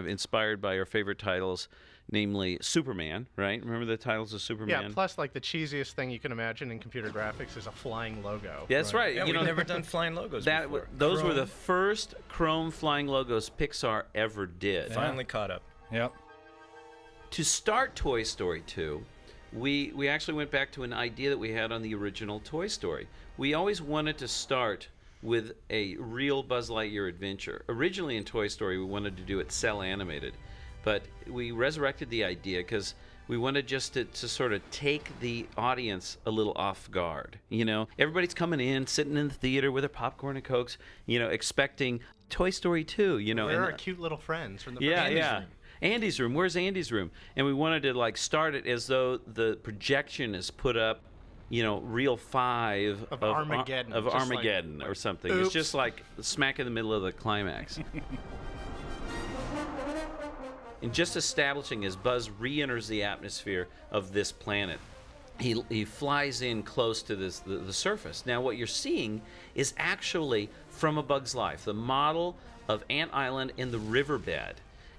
inspired by our favorite titles, namely Superman, right? Remember the titles of Superman? Yeah, plus like the cheesiest thing you can imagine in computer graphics is a flying logo. Yeah, that's right. Yeah, You we've know, never done flying logos before. those were Chrome. the first Chrome flying logos Pixar ever did. Finally caught up. Yep. To start Toy Story 2, we actually went back to an idea that we had on the original Toy Story. We always wanted to start with a real Buzz Lightyear adventure. Originally in Toy Story, we wanted to do it cell animated, but we resurrected the idea because we wanted just to sort of take the audience a little off guard. You know, everybody's coming in, sitting in the theater with their popcorn and Cokes, you know, expecting Toy Story 2, you know. Where are and, cute little friends from the yeah, first yeah. room? Andy's room. Where's Andy's room? And we wanted to like start it as though the projection is put up, you know, reel 5 Of Armageddon. of Just Armageddon like, or something. oops. It's just like smack in the middle of the climax. And just establishing as Buzz re-enters the atmosphere of this planet, he flies in close to the surface. Now what you're seeing is actually from A Bug's Life, the model of Ant Island in the riverbed.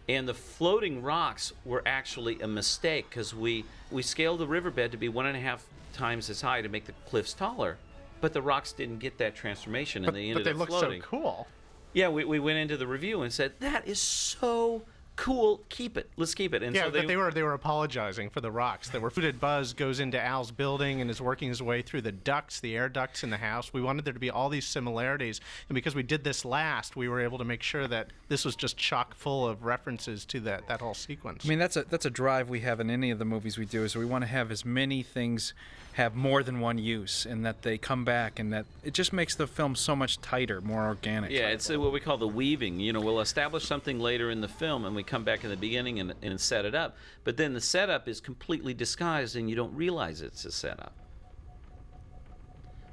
And the floating rocks were actually a mistake because we scaled the riverbed to be 1.5 times as high to make the cliffs taller. But the rocks didn't get that transformation and they ended But they up look floating. so cool. Yeah, we went into the review and said, that is so cool, keep it, let's keep it. And Yeah, so but they were apologizing for the rocks. That were footed. Buzz goes into Al's building and is working his way through the ducts, the air ducts in the house. We wanted there to be all these similarities, and because we did this last, we were able to make sure that this was just chock full of references to that whole sequence. I mean, that's a drive we have in any of the movies we do, is we want to have as many things have more than one use, and that they come back, and that it just makes the film so much tighter, more organic. Yeah, it's what we call the weaving. You know, we'll establish something later in the film, and we come back in the beginning and set it up. But then the setup is completely disguised, and you don't realize it's a setup.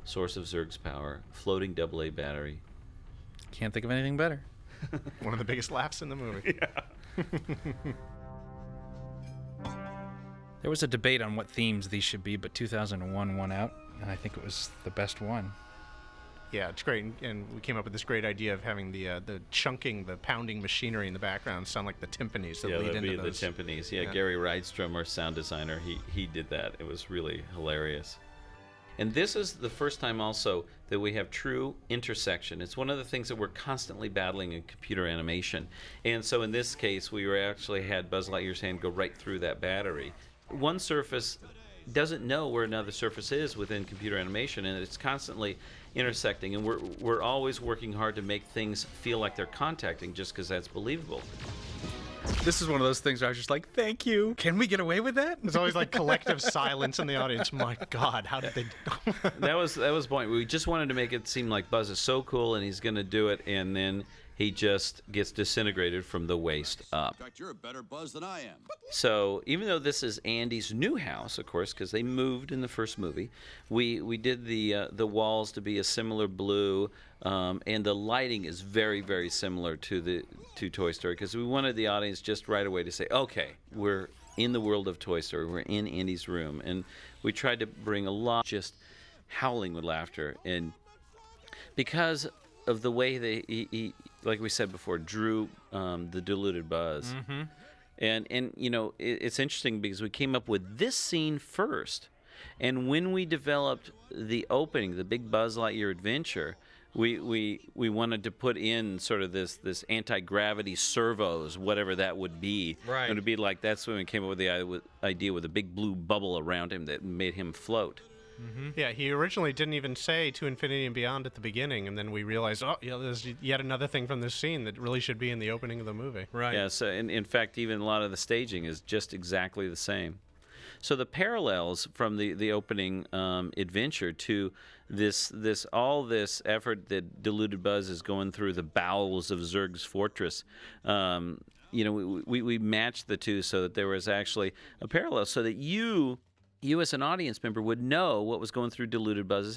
Source of Zurg's power, floating AA battery. Can't think of anything better. One of the biggest laughs in the movie. There was a debate on what themes these should be, but 2001 won out, and I think it was the best one. Yeah, it's great, and we came up with this great idea of having the chunking, the pounding machinery in the background sound like the timpanis that lead that'd into be those. the timpanis. Yeah, Gary Rydstrom, our sound designer, he did that. It was really hilarious. And this is the first time also that we have true intersection. It's one of the things that we're constantly battling in computer animation. And so in this case, we were actually had Buzz Lightyear's hand go right through that battery. One surface doesn't know where another surface is within computer animation, and it's constantly intersecting, and we're always working hard to make things feel like they're contacting just because that's believable. This is one of those things where I was just like, thank you. Can we get away with that? There's always like collective silence in the audience. My God, how did they? That was the point. We just wanted to make it seem like Buzz is so cool and he's going to do it, and then he just gets disintegrated from the waist up. In fact, you're a better Buzz than I am. So even though this is Andy's new house, of course, because they moved in the first movie, we did the walls to be a similar blue, and the lighting is very, very similar to Toy Story, because we wanted the audience just right away to say, okay, we're in the world of Toy Story, we're in Andy's room, and we tried to bring a lot just howling with laughter, and because of the way he like we said before, drew the diluted Buzz. Mm-hmm. And you know, it's interesting because we came up with this scene first, and when we developed the opening, the big Buzz Lightyear adventure, we wanted to put in sort of this anti-gravity servos, whatever that would be. Right. It would be like, that's when we came up with the idea with a big blue bubble around him that made him float. Mm-hmm. Yeah, he originally didn't even say "To Infinity and Beyond" at the beginning, and then we realized, oh, yeah, there's yet another thing from this scene that really should be in the opening of the movie. Right. Yeah, so in fact, even a lot of the staging is just exactly the same. So the parallels from the opening adventure to all this effort that Diluted Buzz is going through the bowels of Zurg's fortress, you know, we matched the two so that there was actually a parallel, so that you as an audience member would know what was going through Diluted Buzz's